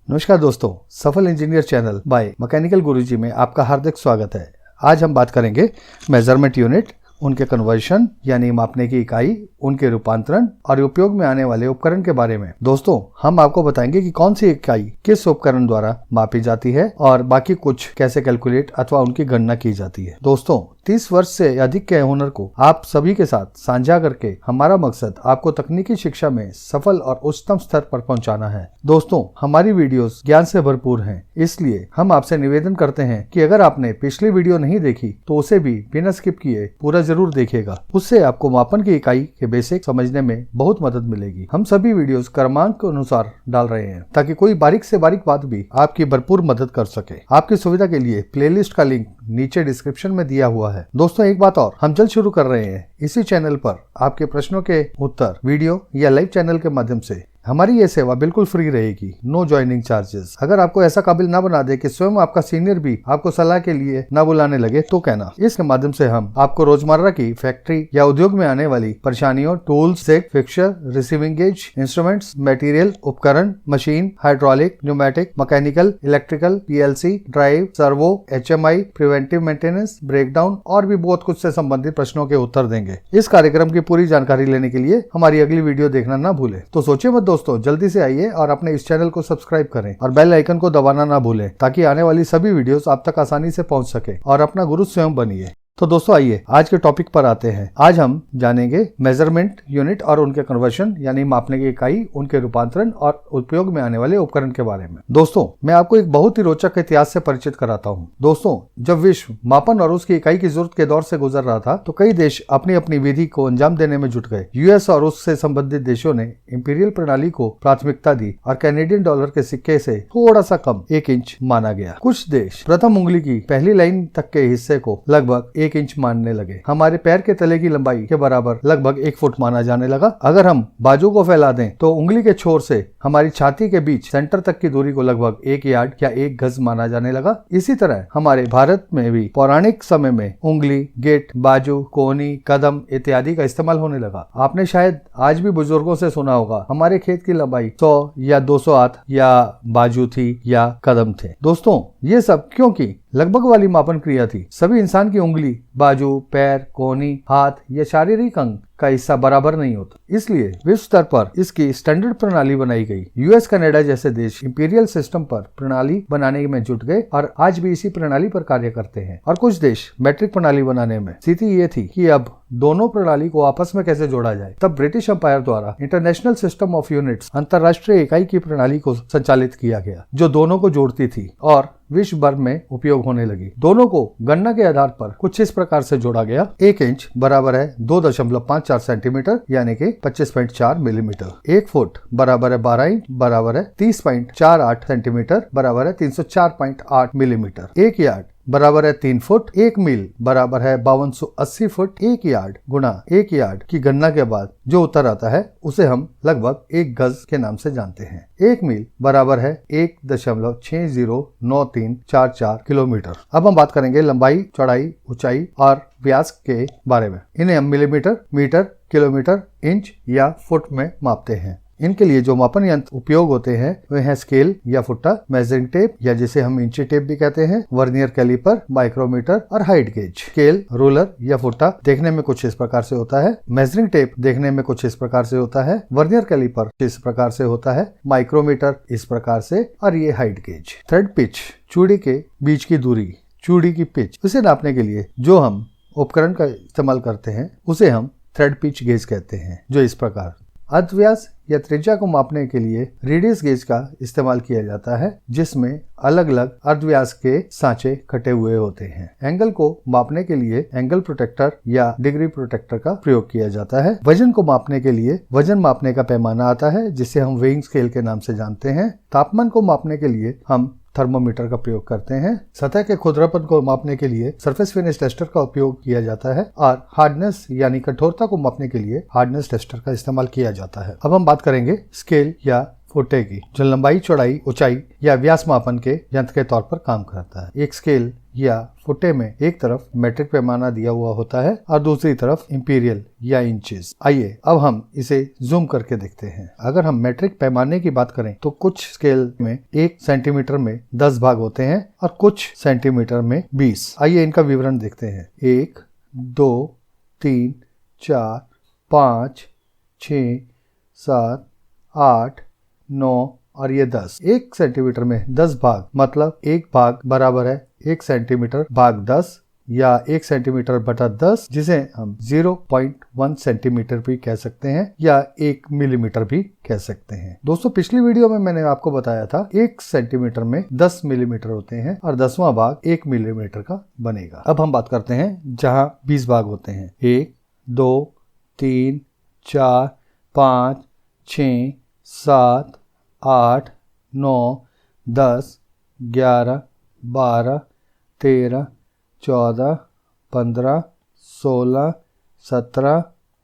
नमस्कार दोस्तों, सफल इंजीनियर चैनल बाय मैकेनिकल गुरुजी में आपका हार्दिक स्वागत है। आज हम बात करेंगे मेजरमेंट यूनिट, उनके कन्वर्शन यानी मापने की इकाई, उनके रूपांतरण और उपयोग में आने वाले उपकरण के बारे में। दोस्तों, हम आपको बताएंगे कि कौन सी इकाई किस उपकरण द्वारा मापी जाती है और बाकी कुछ कैसे कैलकुलेट अथवा उनकी गणना की जाती है। दोस्तों, 30 वर्ष से अधिक के हुनर को आप सभी के साथ साझा करके हमारा मकसद आपको तकनीकी शिक्षा में सफल और उच्चतम स्तर पर पहुंचाना है। दोस्तों, हमारी वीडियोस ज्ञान से भरपूर हैं, इसलिए हम आपसे निवेदन करते हैं कि अगर आपने पिछली वीडियो नहीं देखी तो उसे भी बिना स्किप किए पूरा जरूर देखिएगा। उससे आपको मापन की इकाई के बेसिक समझने में बहुत मदद मिलेगी। हम सभी वीडियोस क्रमांक के अनुसार डाल रहे हैं ताकि कोई बारीक से बारीक बात भी आपकी भरपूर मदद कर सके। आपकी सुविधा के लिए प्लेलिस्ट का लिंक नीचे डिस्क्रिप्शन में दिया हुआ है। दोस्तों, एक बात और, हम जल्द शुरू कर रहे हैं इसी चैनल पर आपके प्रश्नों के उत्तर वीडियो या लाइव चैनल के माध्यम से। हमारी ये सेवा बिल्कुल फ्री रहेगी, नो ज्वाइनिंग चार्जेस। अगर आपको ऐसा काबिल ना बना दे कि स्वयं आपका सीनियर भी आपको सलाह के लिए ना बुलाने लगे तो कहना। इसके माध्यम से हम आपको रोजमर्रा की फैक्ट्री या उद्योग में आने वाली परेशानियों, tools, set, fixture, receiving gauge, instruments, material, उपकरण, machine, hydraulic, pneumatic, mechanical, electrical, PLC, drive, servo, HMI, preventive maintenance, breakdown और भी बहुत कुछ से संबंधित प्रश्नों के उत्तर देंगे। इस कार्यक्रम की पूरी जानकारी लेने के लिए हमारी अगली वीडियो देखना ना भूले। तो सोचिए मत दोस्तों, जल्दी से आइए और अपने इस चैनल को सब्सक्राइब करें और बेल आइकन को दबाना ना भूलें ताकि आने वाली सभी वीडियोस आप तक आसानी से पहुंच सके और अपना गुरु स्वयं बनिए। तो दोस्तों, आइए आज के टॉपिक पर आते हैं। आज हम जानेंगे मेजरमेंट यूनिट और उनके कन्वर्शन यानी मापने की इकाई, उनके रूपांतरण और उपयोग में आने वाले उपकरण के बारे में। दोस्तों, मैं आपको एक बहुत ही रोचक इतिहास से परिचित कराता हूं। दोस्तों, जब विश्व मापन और उसकी इकाई की जरूरत के दौर से गुजर रहा था तो कई देश अपनी अपनी विधि को अंजाम देने में जुट गए। यूएस और उससे संबंधित देशों ने इंपीरियल प्रणाली को प्राथमिकता दी और कैनेडियन डॉलर के सिक्के से थोड़ा सा कम 1 इंच माना गया। कुछ देश प्रथम उंगली की पहली लाइन तक के हिस्से को लगभग 1 इंच मानने लगे। हमारे पैर के तले की लंबाई के बराबर लगभग 1 फुट माना जाने लगा। अगर हम बाजू को फैला दें तो उंगली के छोर से हमारी छाती के बीच सेंटर तक की दूरी को लगभग 1 यार्ड या 1 गज माना जाने लगा। इसी तरह हमारे भारत में भी पौराणिक समय में उंगली, गेट, बाजू, कोहनी, कदम इत्यादि का इस्तेमाल होने लगा। आपने शायद आज भी बुजुर्गों से सुना होगा, हमारे खेत की लंबाई 100 या 200 हाथ या बाजू थी या कदम थे। दोस्तों, ये सब क्योंकि लगभग वाली मापन क्रिया थी। सभी इंसान की उंगली, बाजू, पैर, कोहनी, हाथ या शारीरिक अंग का हिस्सा बराबर नहीं होता, इसलिए विश्व स्तर पर इसकी स्टैंडर्ड प्रणाली बनाई गई। यूएस, कनाडा जैसे देश इंपीरियल सिस्टम पर प्रणाली बनाने में जुट गए और आज भी इसी प्रणाली पर कार्य करते हैं। और कुछ देश मैट्रिक प्रणाली बनाने में। स्थिति ये थी कि अब दोनों प्रणाली को आपस में कैसे जोड़ा जाए। तब ब्रिटिश एम्पायर द्वारा इंटरनेशनल सिस्टम ऑफ यूनिट्स, अंतरराष्ट्रीय इकाई की प्रणाली को संचालित किया गया जो दोनों को जोड़ती थी और विश्व भर में उपयोग होने लगी। दोनों को गणना के आधार पर कुछ इस प्रकार से जोड़ा गया। 1 इंच बराबर है 2.54 सेंटीमीटर यानी कि 25.4 मिलीमीटर। 1 फुट बराबर है 12 इंच बराबर है 30.48 सेंटीमीटर बराबर है 304.8 मिलीमीटर। 1 यार्ड बराबर है 3 फुट। 1 मील बराबर है 5280 फुट। 1 यार्ड गुणा 1 यार्ड की गणना के बाद जो उत्तर आता है उसे हम लगभग 1 गज के नाम से जानते हैं। 1 मील बराबर है 1.609344 किलोमीटर। अब हम बात करेंगे लंबाई, चौड़ाई, ऊंचाई और व्यास के बारे में। इन्हें हम मिलीमीटर, मीटर, किलोमीटर, इंच या फुट में मापते हैं। इनके लिए जो मापन यंत्र उपयोग होते हैं वे हैं स्केल या फुट्टा, मेजरिंग टेप या जिसे हम इंची टेप भी कहते हैं, वर्नियर कैलिपर, माइक्रोमीटर और हाइट गेज। स्केल, रूलर या फुट्टा देखने में कुछ इस प्रकार से होता है। मेजरिंग टेप देखने में कुछ इस प्रकार से होता है। वर्नियर कैलिपर इस प्रकार से होता है। माइक्रोमीटर इस प्रकार से और ये हाइट गेज। थ्रेड पिच, चूड़ी के बीच की दूरी, चूड़ी की पिच, उसे नापने के लिए जो हम उपकरण का इस्तेमाल करते हैं उसे हम थ्रेड पिच गेज कहते हैं, जो इस प्रकार। अर्धव्यास या त्रिज्या को मापने के लिए रेडियस गेज का इस्तेमाल किया जाता है जिसमें अलग अलग अर्धव्यास के सांचे कटे हुए होते हैं। एंगल को मापने के लिए एंगल प्रोटेक्टर या डिग्री प्रोटेक्टर का प्रयोग किया जाता है। वजन को मापने के लिए वजन मापने का पैमाना आता है जिसे हम वेइंग स्केल के नाम से जानते हैं। तापमान को मापने के लिए हम थर्मोमीटर का प्रयोग करते हैं। सतह के खुरदरापन को मापने के लिए सरफेस फिनिश टेस्टर का उपयोग किया जाता है और हार्डनेस यानी कठोरता को मापने के लिए हार्डनेस टेस्टर का इस्तेमाल किया जाता है। अब हम बात करेंगे स्केल या फुटे की, जो लंबाई, चौड़ाई, ऊंचाई या व्यास मापन के यंत्र के तौर पर काम करता है। एक स्केल या फुटे में एक तरफ मेट्रिक पैमाना दिया हुआ होता है और दूसरी तरफ इंपीरियल या इंचेस। आइए अब हम इसे जूम करके देखते हैं। अगर हम मेट्रिक पैमाने की बात करें तो कुछ स्केल में 1 सेंटीमीटर में 10 भाग होते हैं और कुछ सेंटीमीटर में 20। आइए इनका विवरण देखते हैं। 1, 2, 3, 4, 5, 6, 7, 8, 9 और ये 10। 1 सेंटीमीटर में 10 भाग मतलब एक भाग बराबर है 1 सेंटीमीटर भाग 10 या 1 सेंटीमीटर बटा 10, जिसे हम 0.1 सेंटीमीटर भी कह सकते हैं या 1 मिलीमीटर भी कह सकते हैं। दोस्तों पिछली वीडियो में मैंने आपको बताया था 1 सेंटीमीटर में 10 मिलीमीटर होते हैं और 10वां भाग 1 मिलीमीटर का बनेगा। अब हम बात करते हैं जहां 20 भाग होते हैं। 1, 2, 3, 4, 5, 6, 7, 8, 9, 10, 11, 12, 13, 14, 15, 16, 17,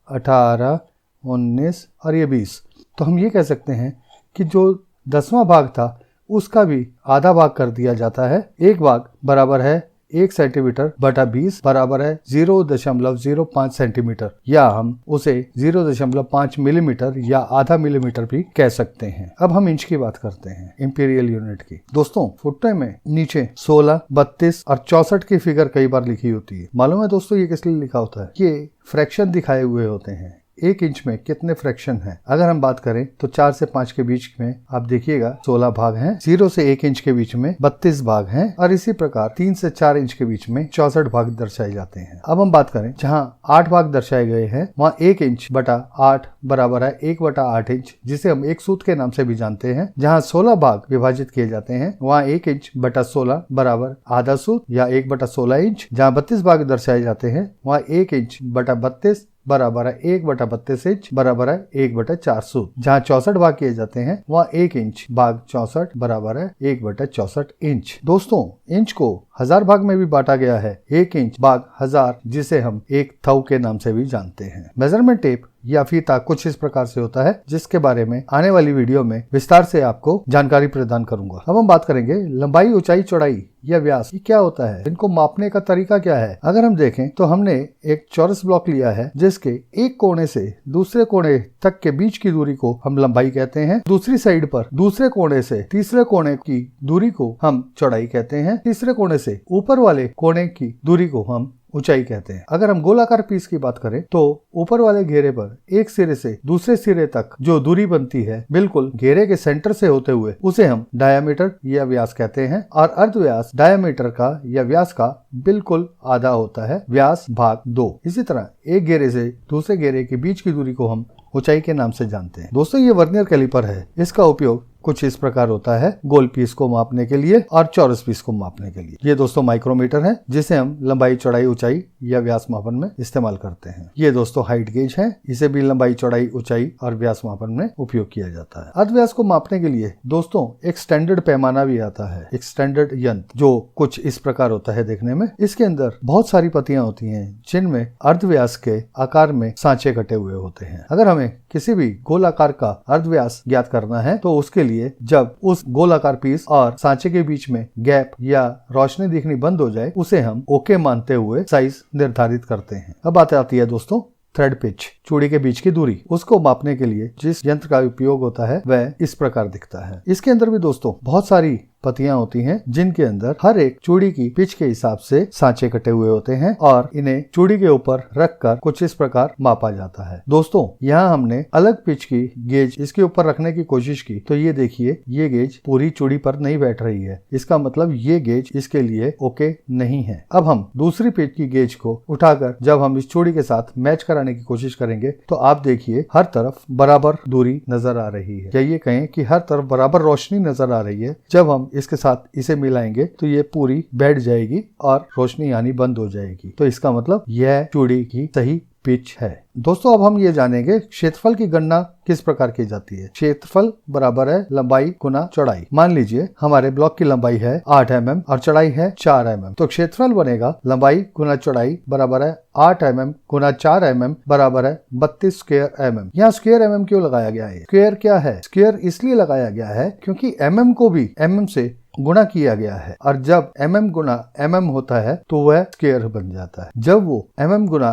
18, 19 और ये 20। तो हम ये कह सकते हैं कि जो 10वां भाग था उसका भी आधा भाग कर दिया जाता है। एक भाग बराबर है 1 सेंटीमीटर बटा 20 बराबर है 0.05 सेंटीमीटर या हम उसे 0.5 मिलीमीटर या आधा मिलीमीटर भी कह सकते हैं। अब हम इंच की बात करते हैं, इंपीरियल यूनिट की। दोस्तों फुटे में नीचे 16, 32 और 64 की फिगर कई बार लिखी होती है। मालूम है दोस्तों ये किस लिए लिखा होता है? ये फ्रैक्शन दिखाए हुए होते हैं। 1 इंच में कितने फ्रैक्शन हैं? अगर हम बात करें तो 4 से 5 के बीच में आप देखिएगा 16 भाग हैं, 0 से 1 इंच के बीच में 32 भाग हैं और इसी प्रकार 3 से 4 इंच के बीच में 64 भाग दर्शाए जाते हैं। अब हम बात करें जहां 8 भाग दर्शाए गए हैं वहां 1 इंच बटा 8 बराबर है 1/8 इंच, जिसे हम एक सूत्र के नाम से भी जानते हैं। जहां 16 भाग विभाजित किए जाते हैं वहां 1 इंच बटा 16 बराबर आधा सूत्र या 1/16 इंच। जहां 32 भाग दर्शाए जाते हैं वहां 1 इंच बटा 32 बराबर है 1/32 इंच बराबर है 1/4 सूत्र। जहाँ 64 भाग किए जाते हैं वहाँ 1 इंच भाग 64 बराबर है 1/64 इंच। दोस्तों इंच को 1000 भाग में भी बांटा गया है। 1 इंच भाग 1000 जिसे हम 1 थौ के नाम से भी जानते हैं। मेजरमेंट टेप या फीता कुछ इस प्रकार से होता है जिसके बारे में आने वाली वीडियो में विस्तार से आपको जानकारी प्रदान करूंगा। अब हम बात करेंगे लंबाई, ऊंचाई, चौड़ाई या व्यास ये क्या होता है, इनको मापने का तरीका क्या है। अगर हम देखें तो हमने एक चौरस ब्लॉक लिया है जिसके एक कोने से दूसरे कोने तक के बीच की दूरी को हम लंबाई कहते हैं। दूसरी साइड पर दूसरे कोने से तीसरे कोने की दूरी को हम चौड़ाई कहते हैं। तीसरे कोने से ऊपर वाले कोने की दूरी को हम ऊंचाई कहते हैं। अगर हम गोलाकार पीस की बात करें तो ऊपर वाले घेरे पर एक सिरे से दूसरे सिरे तक जो दूरी बनती है बिल्कुल घेरे के सेंटर से होते हुए उसे हम डायामीटर या व्यास कहते हैं। और अर्धव्यास डायामीटर का या व्यास का बिल्कुल आधा होता है, व्यास भाग 2। इसी तरह एक घेरे से दूसरे घेरे के बीच की दूरी को हम ऊंचाई के नाम से जानते हैं। दोस्तों ये वर्नियर कैलिपर है। इसका उपयोग कुछ इस प्रकार होता है, गोल पीस को मापने के लिए और चौरस पीस को मापने के लिए। ये दोस्तों माइक्रोमीटर है जिसे हम लंबाई, चौड़ाई, ऊंचाई या व्यास मापन में इस्तेमाल करते हैं। ये दोस्तों हाइट गेज है, इसे भी लंबाई, चौड़ाई, ऊंचाई और व्यास मापन में उपयोग किया जाता है। अर्धव्यास को मापने के लिए दोस्तों एक स्टैंडर्ड पैमाना भी आता है, एक स्टैंडर्ड यंत्र जो कुछ इस प्रकार होता है देखने में। इसके अंदर बहुत सारी पत्तियां होती हैं जिनमें अर्धव्यास के आकार में सांचे कटे हुए होते हैं। अगर हमें किसी भी गोलाकार का अर्धव्यास ज्ञात करना है तो उसके लिए जब उस गोलाकार पीस और सांचे के बीच में गैप या रोशनी दिखनी बंद हो जाए उसे हम ओके मानते हुए साइज निर्धारित करते हैं। अब बात आती है दोस्तों थ्रेड पिच, चूड़ी के बीच की दूरी। उसको मापने के लिए जिस यंत्र का उपयोग होता है वह इस प्रकार दिखता है। इसके अंदर भी दोस्तों बहुत सारी पत्तियां होती हैं जिनके अंदर हर एक चूड़ी की पिच के हिसाब से सांचे कटे हुए होते हैं और इन्हें चूड़ी के ऊपर रखकर कुछ इस प्रकार मापा जाता है। दोस्तों यहाँ हमने अलग पिच की गेज इसके ऊपर रखने की कोशिश की तो ये देखिए ये गेज पूरी चूड़ी पर नहीं बैठ रही है। इसका मतलब ये गेज इसके लिए ओके नहीं है। अब हम दूसरी पिच की गेज को उठाकर जब हम इस चूड़ी के साथ मैच कराने की कोशिश करेंगे तो आप देखिए हर तरफ बराबर दूरी नजर आ रही है, या ये कहें कि हर तरफ बराबर रोशनी नजर आ रही है। जब हम इसके साथ इसे मिलाएंगे तो ये पूरी बैठ जाएगी और रोशनी आनी बंद हो जाएगी। तो इसका मतलब यह चूड़ी की सही पिच है। दोस्तों अब हम ये जानेंगे क्षेत्रफल की गणना किस प्रकार की जाती है। क्षेत्रफल बराबर है लंबाई गुना चौड़ाई। मान लीजिए हमारे ब्लॉक की लंबाई है 8 mm और चौड़ाई है 4 mm, तो क्षेत्रफल बनेगा लंबाई गुना चौड़ाई बराबर है 8 mm गुना 4 mm बराबर है 32 स्क्वायर mm। यहाँ स्क्वायर mm क्यों लगाया गया है? स्क्वायर क्या है? स्क्वायर इसलिए लगाया गया है क्योंकि mm को भी mm से गुणा किया गया है, और जब mm गुना mm होता है तो वह स्क्वायर बन जाता है। जब वो mm गुना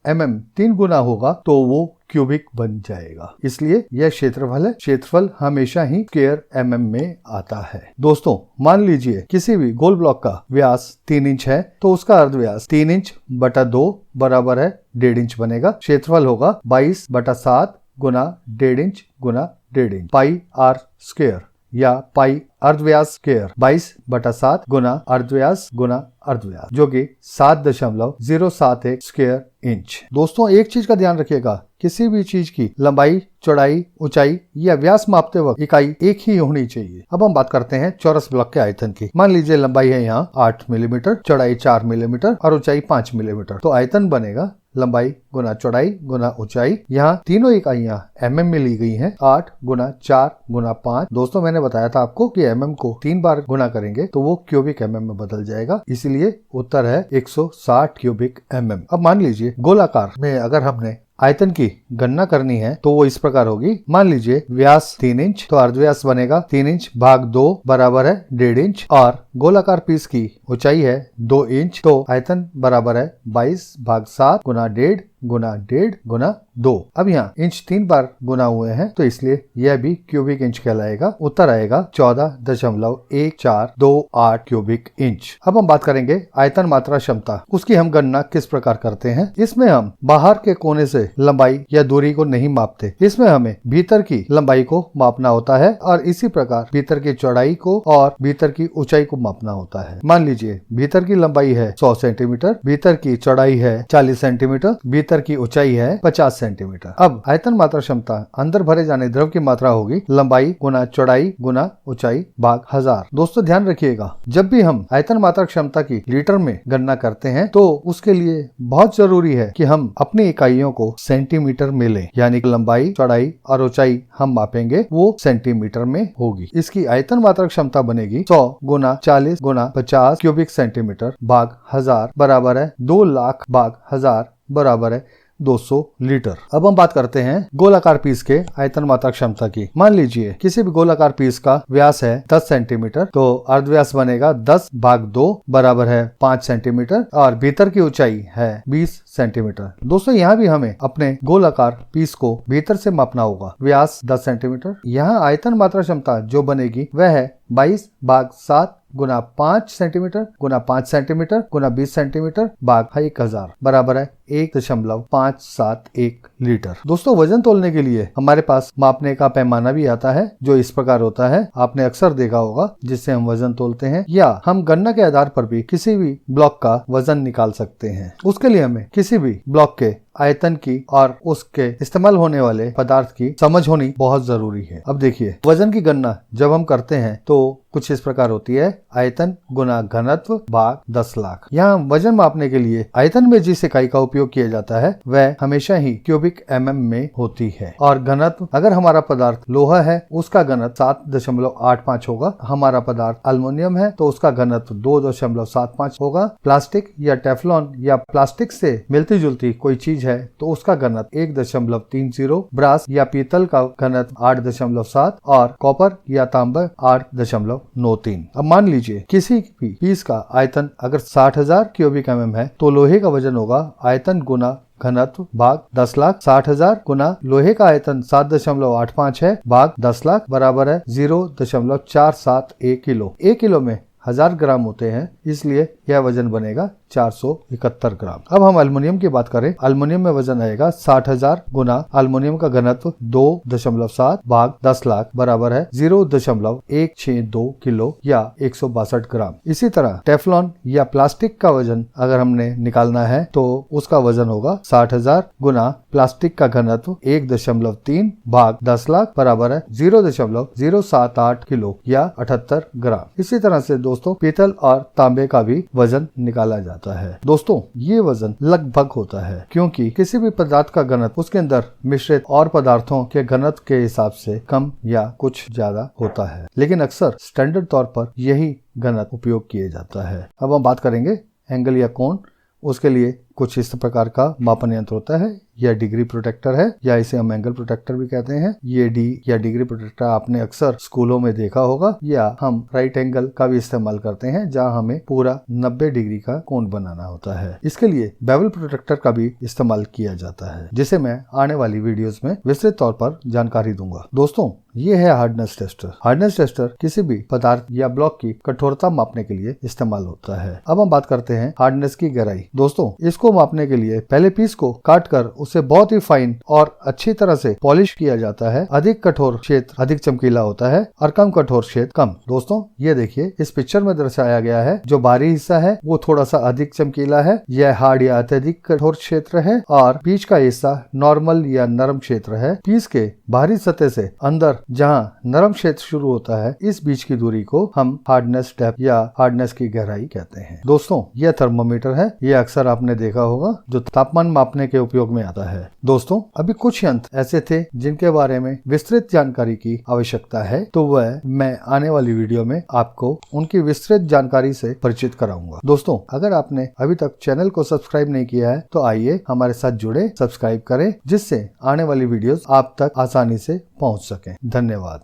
mm 3 गुना होगा तो वो क्यूबिक बन जाएगा। इसलिए यह क्षेत्रफल है। क्षेत्रफल हमेशा ही स्क्वायर mm में आता है। दोस्तों मान लीजिए किसी भी गोल ब्लॉक का व्यास 3 इंच है तो उसका अर्धव्यास 3 इंच बटा 2 बराबर है 1.5 इंच बनेगा। क्षेत्रफल होगा 22 बटा 7 गुना 1.5 इंच गुना 1.5 इंच, पाई आर स्क्वायर या पाई अर्धव्यास स्क्वायर 22 बटा 7 गुना अर्धव्यास गुना अर्धव्यास, जो कि 7.071 स्क्वायर इंच। दोस्तों एक चीज का ध्यान रखिएगा, किसी भी चीज की लंबाई चौड़ाई ऊंचाई या व्यास मापते वक्त इकाई एक ही होनी चाहिए। अब हम बात करते हैं चौरस ब्लॉक के आयतन की। मान लीजिए लंबाई है यहाँ 8 मिलीमीटर, चौड़ाई 4 मिलीमीटर और ऊंचाई 5 मिलीमीटर, तो आयतन बनेगा लंबाई गुना चौड़ाई गुना ऊंचाई। यहाँ तीनों इकाइयां mm में ली गई हैं, 8 गुना 4 गुना 5। दोस्तों मैंने बताया था आपको कि mm को 3 बार गुना करेंगे तो वो क्यूबिक mm में बदल जाएगा, इसलिए उत्तर है 160 क्यूबिक mm। अब मान लीजिए गोलाकार में अगर हमने आयतन की गणना करनी है तो वो इस प्रकार होगी। मान लीजिए व्यास 3 इंच, तो अर्धव्यास बनेगा 3 इंच भाग 2 बराबर है 1.5 इंच, और गोलाकार पीस की ऊंचाई है 2 इंच, तो आयतन बराबर है 22 भाग 7 गुना 1.5 गुना 1.5 गुना 2। अब यहाँ इंच 3 बार गुना हुए हैं तो इसलिए यह भी क्यूबिक इंच कहलाएगा। उत्तर आएगा 14.1428 क्यूबिक इंच। अब हम बात करेंगे आयतन मात्रा क्षमता, उसकी हम गणना किस प्रकार करते हैं। इसमें हम बाहर के कोने से लंबाई या दूरी को नहीं मापते, इसमें हमें भीतर की लंबाई को मापना होता है और इसी प्रकार भीतर की चौड़ाई को और भीतर की ऊंचाई को मापना होता है। मान लीजिए भीतर की लंबाई है 100 सेंटीमीटर, भीतर की चौड़ाई है 40 सेंटीमीटर, भीतर की ऊंचाई है 50 सेंटीमीटर। अब आयतन मात्रा क्षमता अंदर भरे जाने द्रव की मात्रा होगी लंबाई गुना चौड़ाई गुना ऊंचाई भाग 1000। दोस्तों ध्यान रखिएगा, जब भी हम आयतन मात्रा क्षमता की लीटर में गणना करते हैं तो उसके लिए बहुत जरूरी है कि हम अपनी इकाइयों को सेंटीमीटर में लें, यानी कि लंबाई चौड़ाई और ऊंचाई हम मापेंगे वो सेंटीमीटर में होगी। इसकी आयतन मात्रा क्षमता बनेगी 100 गुना 40 गुना 50 क्यूबिक सेंटीमीटर भाग 1000 बराबर है 2 लाख भाग 1000 बराबर है 200 लीटर। अब हम बात करते हैं गोलाकार पीस के आयतन मात्रा क्षमता की। मान लीजिए किसी भी गोलाकार पीस का व्यास है 10 सेंटीमीटर, तो अर्धव्यास बनेगा 10 भाग 2 बराबर है 5 सेंटीमीटर और भीतर की ऊंचाई है 20 सेंटीमीटर। दोस्तों यहाँ भी हमें अपने गोलाकार पीस को भीतर से मापना होगा। व्यास 10 सेंटीमीटर, यहाँ आयतन मात्रा क्षमता जो बनेगी वह है 22 भाग 7 गुना 5 सेंटीमीटर गुना 5 सेंटीमीटर गुना 20 सेंटीमीटर भाग 1000 बराबर है 1.571 लीटर। दोस्तों वजन तोलने के लिए हमारे पास मापने का पैमाना भी आता है जो इस प्रकार होता है, आपने अक्सर देखा होगा, जिससे हम वजन तोलते हैं, या हम गणना के आधार पर भी किसी भी ब्लॉक का वजन निकाल सकते हैं। उसके लिए हमें किसी भी ब्लॉक के आयतन की और उसके इस्तेमाल होने वाले पदार्थ की समझ होनी बहुत जरूरी है। अब देखिए वजन की गणना जब हम करते हैं तो कुछ इस प्रकार होती है, आयतन गुना घनत्व भाग 10 लाख। यहाँ वजन मापने के लिए आयतन में जिस इकाई का उपयोग किया जाता है वह हमेशा ही क्यूबिक mm में होती है, और घनत्व अगर हमारा पदार्थ लोहा है उसका घनत्व 7.85 होगा, हमारा पदार्थ अल्युमिनियम है तो उसका घनत्व 2.75 होगा, प्लास्टिक या टेफ्लॉन या प्लास्टिक से मिलती जुलती कोई चीज है तो उसका घनत्व 1.30, ब्रास या पीतल का घनत्व 8.7 और कॉपर या तांबा 8.93। अब मान लीजिए किसी भी पीस का आयतन अगर 60,000 क्यूबिक mm है तो लोहे का वजन होगा आयतन गुना घनत्व भाग 10 लाख। 60,000 गुना लोहे का आयतन 7.85 है भाग 10 लाख बराबर है 0.471 किलो। 1 किलो में 1000 ग्राम होते हैं, इसलिए यह वजन बनेगा 471 ग्राम। अब हम अल्युमिनियम की बात करें, अल्युमिनियम में वजन आएगा 60,000 गुना अल्युमिनियम का घनत्व 2.7 भाग 10 लाख बराबर है 0.162 किलो या 162 ग्राम। इसी तरह टेफ्लॉन या प्लास्टिक का वजन अगर हमने निकालना है तो उसका वजन होगा 60,000 गुना प्लास्टिक का घनत्व 1.3 भाग 10 लाख बराबर है 0.078 किलो या 78 ग्राम। इसी तरह से दोस्तों पीतल और तांबे का भी वजन निकाला जाता है। जाता है। दोस्तों, ये वजन लगभग होता है क्योंकि किसी भी पदार्थ का घनत्व उसके अंदर मिश्रित और पदार्थों के घनत्व के हिसाब से कम या कुछ ज्यादा होता है, लेकिन अक्सर स्टैंडर्ड तौर पर यही घनत्व उपयोग किया जाता है। अब हम बात करेंगे एंगल या कोण। उसके लिए कुछ इस प्रकार का मापन यंत्र होता है। यह डिग्री प्रोटेक्टर है या इसे हम एंगल प्रोटेक्टर भी कहते हैं। ये डी या डिग्री प्रोटेक्टर आपने अक्सर स्कूलों में देखा होगा, या हम राइट एंगल का भी इस्तेमाल करते हैं जहां हमें पूरा 90 डिग्री का कोण बनाना होता है। इसके लिए बेवल प्रोटेक्टर का भी इस्तेमाल किया जाता है, जिसे मैं आने वाली वीडियोस में विस्तृत तौर पर जानकारी दूंगा। दोस्तों, ये है हार्डनेस टेस्टर। हार्डनेस टेस्टर किसी भी पदार्थ या ब्लॉक की कठोरता मापने के लिए इस्तेमाल होता है। अब हम बात करते हैं हार्डनेस की गहराई। दोस्तों, इसको मापने के लिए पहले पीस को काट कर उसे बहुत ही फाइन और अच्छी तरह से पॉलिश किया जाता है। अधिक कठोर क्षेत्र अधिक चमकीला होता है और कम कठोर क्षेत्र कम। दोस्तों, ये देखिए इस पिक्चर में दर्शाया गया है, जो बाहरी हिस्सा है वो थोड़ा सा अधिक चमकीला है, यह हार्ड या अत्यधिक कठोर क्षेत्र है, और बीच का हिस्सा नॉर्मल या नरम क्षेत्र है। पीस के बाहरी सतह से अंदर जहां नरम क्षेत्र शुरू होता है, इस बीच की दूरी को हम हार्डनेस डेप्थ या हार्डनेस की गहराई कहते हैं। दोस्तों, यह थर्मोमीटर है। यह अक्सर आपने देखा होगा, जो तापमान मापने के उपयोग में आता है। दोस्तों, अभी कुछ यंत्र ऐसे थे जिनके बारे में विस्तृत जानकारी की आवश्यकता है, तो वह मैं आने वाली वीडियो में आपको उनकी विस्तृत जानकारी से परिचित कराऊंगा। दोस्तों, अगर आपने अभी तक चैनल को सब्सक्राइब नहीं किया है तो आइए हमारे साथ जुड़े, सब्सक्राइब करें, जिससे आने वाली वीडियोस आप तक आसानी से पहुंच सकें। धन्यवाद।